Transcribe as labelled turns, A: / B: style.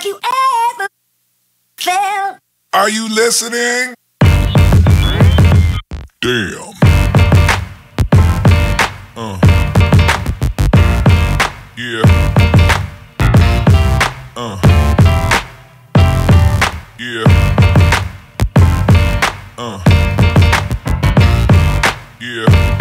A: Have you ever felt?
B: Are you listening? Damn. Yeah. Yeah. Yeah.